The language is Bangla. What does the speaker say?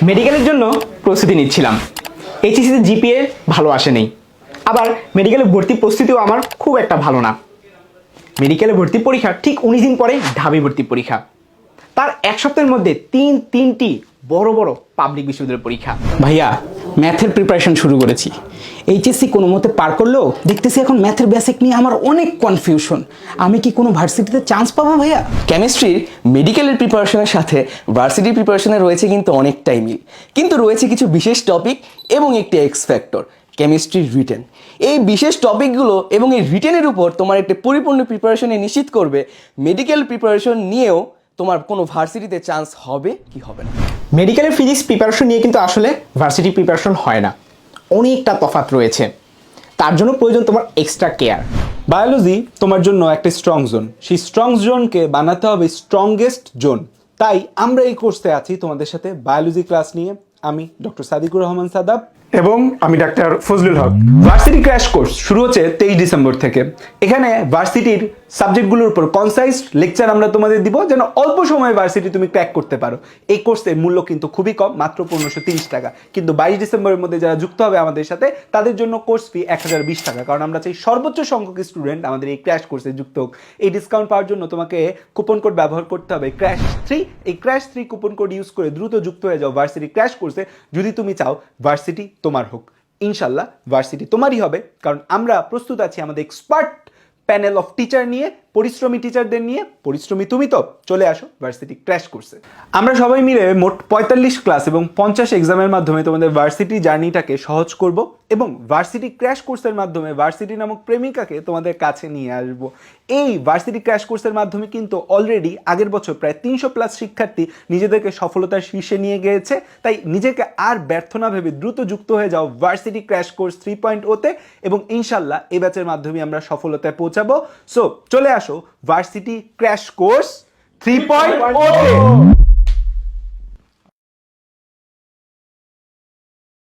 মেডিকেলের জন্য প্রস্তুতি নিচ্ছিলাম। এইচএসসিতে জিপিএ ভালো আসেনি, আবার মেডিকেলে ভর্তি প্রস্তুতিও আমার খুব একটা ভালো না। মেডিকেলে ভর্তি পরীক্ষা ঠিক 19 দিন পরে ঢাবি ভর্তি পরীক্ষা, তার এক সপ্তাহের মধ্যে তিনটি বড় বড় পাবলিক বিশ্ববিদ্যালয়ের পরীক্ষা। ভাইয়া ম্যাথের প্রিপারেশন শুরু করেছি, এইচএসসি কোনো মতে পার করলেও দেখতেছি এখন ম্যাথের বেসিক নিয়ে আমার অনেক কনফিউশন। আমি কি কোনো ভার্সিটিতে চান্স পাবো ভাইয়া? কেমিস্ট্রির মেডিকেলের প্রিপারেশনের সাথে ভার্সিটি প্রিপারেশনে রয়েছে কিন্তু অনেকটাই মিল, কিন্তু রয়েছে কিছু বিশেষ টপিক এবং একটি এক্স ফ্যাক্টর, কেমিস্ট্রির রিটেন। এই বিশেষ টপিকগুলো এবং এই রিটেনের উপর তোমার একটা পরিপূর্ণ প্রিপারেশনে নিশ্চিত করবে মেডিকেল প্রিপারেশন নিয়েও তোমার কোনো ভার্সিটিতে চান্স হবে কি হবে না। মেডিকেলের ফিজিক্স প্রিপারেশন নিয়ে কিন্তু আসলে ভার্সিটি প্রিপারেশন হয় না, অনেকটা তফাৎ রয়েছে। তার জন্য প্রয়োজন তোমার এক্সট্রা কেয়ার। বায়োলজি তোমার জন্য একটা স্ট্রং জোন, সেই স্ট্রং জোনকে বানাতে হবে স্ট্রংগেস্ট জোন। তাই আমরা এই কোর্সে আছি তোমাদের সাথে বায়োলজি ক্লাস নিয়ে। আমি ডক্টর সাদিকুর রহমান সাদাব এবং আমি ডাক্তার ফজলুল হক। ভার্সিটি ক্র্যাশ কোর্স শুরু হচ্ছে 23 ডিসেম্বর থেকে। এখানে ভার্সিটির সাবজেক্টগুলোর উপর কনসাইজ লেকচার আমরা তোমাদের দিব, যেন অল্প সময়ে ভার্সিটি তুমি ক্র্যাক করতে পারো। এই কোর্সের মূল্য কিন্তু খুবই কম, মাত্র 1530 টাকা। কিন্তু 22 ডিসেম্বরের মধ্যে যারা যুক্ত হবে আমাদের সাথে, তাদের জন্য কোর্স ফি 1020 টাকা, কারণ আমরা চাই সর্বোচ্চ সংখ্যক স্টুডেন্ট আমাদের এই ক্র্যাশ কোর্সে যুক্ত হোক। এই ডিসকাউন্ট পাওয়ার জন্য তোমাকে কুপন কোড ব্যবহার করতে হবে ক্র্যাশ 3। এই ক্র্যাশ 3 কুপন কোড ইউজ করে দ্রুত যুক্ত হয়ে যাও ভার্সিটি ক্র্যাশ কোর্সে, যদি তুমি চাও ভার্সিটি তোমার হোক। ইনশাল্লাহ ভার্সিটি তোমারই হবে, কারণ আমরা প্রস্তুত আছি আমাদের এক্সপার্ট প্যানেল অফ টিচার নিয়ে, পরিশ্রমী টিচারদের নিয়ে। পরিশ্রমী তুমি তো, চলে আসো ভার্সিটি ক্র্যাশ কোর্সে। আমরা সবাই মিলে মোট 45 ক্লাস এবং 50 এক্সামের মাধ্যমে তোমাদের ভার্সিটি জার্নিটাকে সহজ করব এবং ভার্সিটি ক্র্যাশ কোর্সের মাধ্যমে ভার্সিটি নামক প্রেমিকাকে তোমাদের কাছে নিয়ে আসব। এই ভার্সিটি ক্র্যাশ কোর্সের মাধ্যমে কিন্তু অলরেডি আগের বছর প্রায় 300+ শিক্ষার্থী নিজেদেরকে সফলতার শীর্ষে নিয়ে গিয়েছে। তাই নিজেকে আর ব্যর্থ না ভেবে দ্রুত যুক্ত হয়ে যাও ভার্সিটি ক্র্যাশ কোর্স 3.0-তে এবং ইনশাল্লাহ এই ব্যাচের মাধ্যমে আমরা সফলতায় পৌঁছাবো। সো চলে আসো ভার্সিটি ক্র্যাশ কোর্স 3.0-তে।